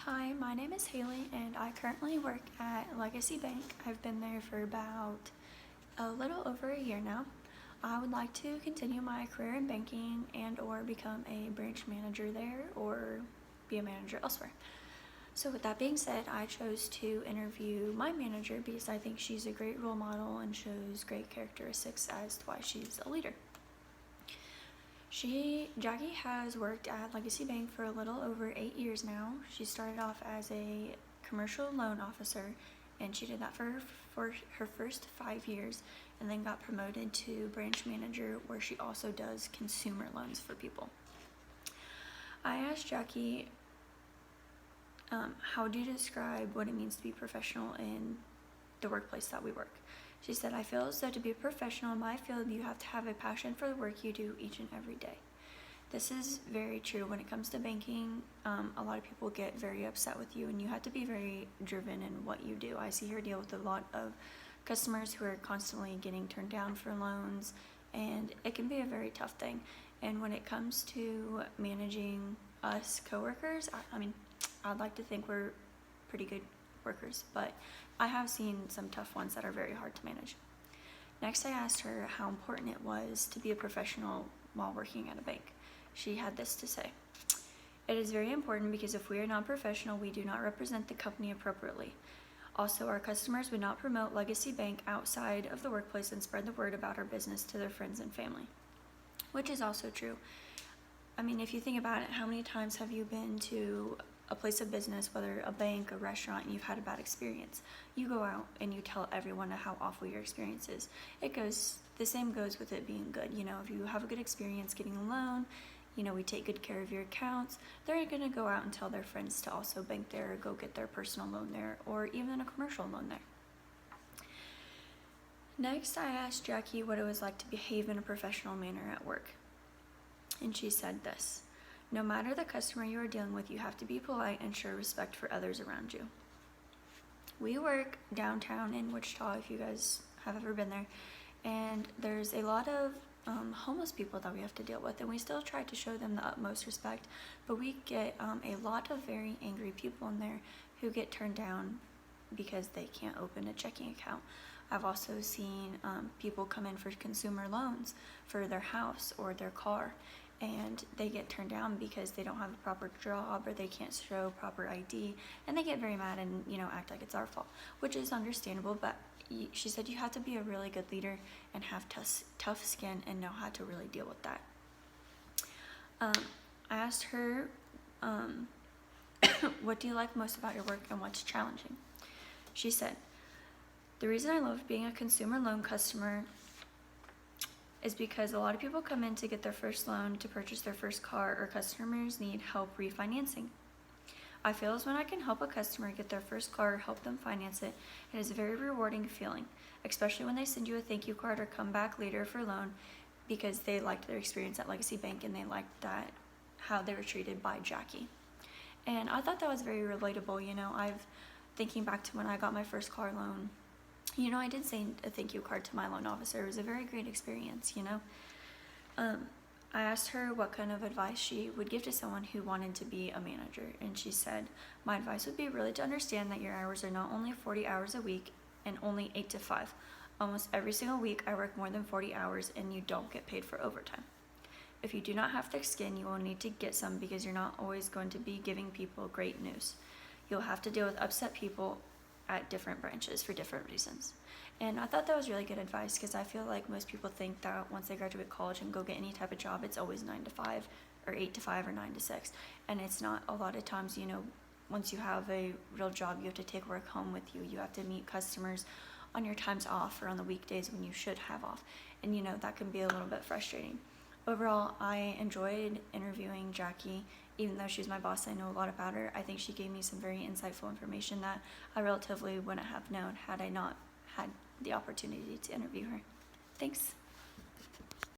Hi, my name is Haley and I currently work at Legacy Bank. I've been there for about a little over a year now. I would like to continue my career in banking and or become a branch manager there or be a manager elsewhere. So with that being said, I chose to interview my manager because I think she's a great role model and shows great characteristics as to why she's a leader. Jackie has worked at Legacy Bank for a little over 8 years now. She started off as a commercial loan officer and she did that for her first 5 years and then got promoted to branch manager where she also does consumer loans for people. I asked Jackie, how do you describe what it means to be professional in the workplace that we work? She said, I feel as though to be a professional in my field, you have to have a passion for the work you do each and every day. This is very true when it comes to banking. A lot of people get very upset with you and you have to be very driven in what you do. I see her deal with a lot of customers who are constantly getting turned down for loans, and it can be a very tough thing. And when it comes to managing us coworkers, I'd like to think we're pretty good workers, but I have seen some tough ones that are very hard to manage. Next, I asked her how important it was to be a professional while working at a bank. She had this to say: it is very important because if we are not professional, we do not represent the company appropriately. Also, our customers would not promote Legacy Bank outside of the workplace and spread the word about our business to their friends and family, which is also true. If you think about it, how many times have you been to a place of business, whether a bank, a restaurant, and you've had a bad experience? You go out and you tell everyone how awful your experience is. The same goes with it being good. If you have a good experience getting a loan, we take good care of your accounts, they're gonna go out and tell their friends to also bank there or go get their personal loan there or even a commercial loan there. Next, I asked Jackie what it was like to behave in a professional manner at work. And she said this: no matter the customer you are dealing with, you have to be polite and show respect for others around you. We work downtown in Wichita, if you guys have ever been there, and there's a lot of homeless people that we have to deal with, and we still try to show them the utmost respect, but we get a lot of very angry people in there who get turned down because they can't open a checking account. I've also seen people come in for consumer loans for their house or their car, and they get turned down because they don't have a proper job or they can't show proper ID, and they get very mad and act like it's our fault, which is understandable. But she said you have to be a really good leader and have tough skin and know how to really deal with that. I asked her, what do you like most about your work and what's challenging? She said, the reason I love being a consumer loan customer is because a lot of people come in to get their first loan to purchase their first car, or customers need help refinancing. I feel as when I can help a customer get their first car or help them finance it, it is a very rewarding feeling, especially when they send you a thank you card or come back later for a loan because they liked their experience at Legacy Bank and they liked how they were treated by Jackie. And I thought that was very relatable. Thinking back to when I got my first car loan, I did send a thank you card to my loan officer. It was a very great experience. I asked her what kind of advice she would give to someone who wanted to be a manager, and she said, my advice would be really to understand that your hours are not only 40 hours a week and only 8 to 5. Almost every single week I work more than 40 hours and you don't get paid for overtime. If you do not have thick skin, you will need to get some because you're not always going to be giving people great news. You'll have to deal with upset people at different branches for different reasons. And I thought that was really good advice because I feel like most people think that once they graduate college and go get any type of job, it's always 9 to 5 or 8 to 5 or 9 to 6. And it's not. A lot of times, once you have a real job, you have to take work home with you. You have to meet customers on your times off or on the weekdays when you should have off. And that can be a little bit frustrating. Overall, I enjoyed interviewing Jackie. Even though she's my boss, I know a lot about her. I think she gave me some very insightful information that I relatively wouldn't have known had I not had the opportunity to interview her. Thanks.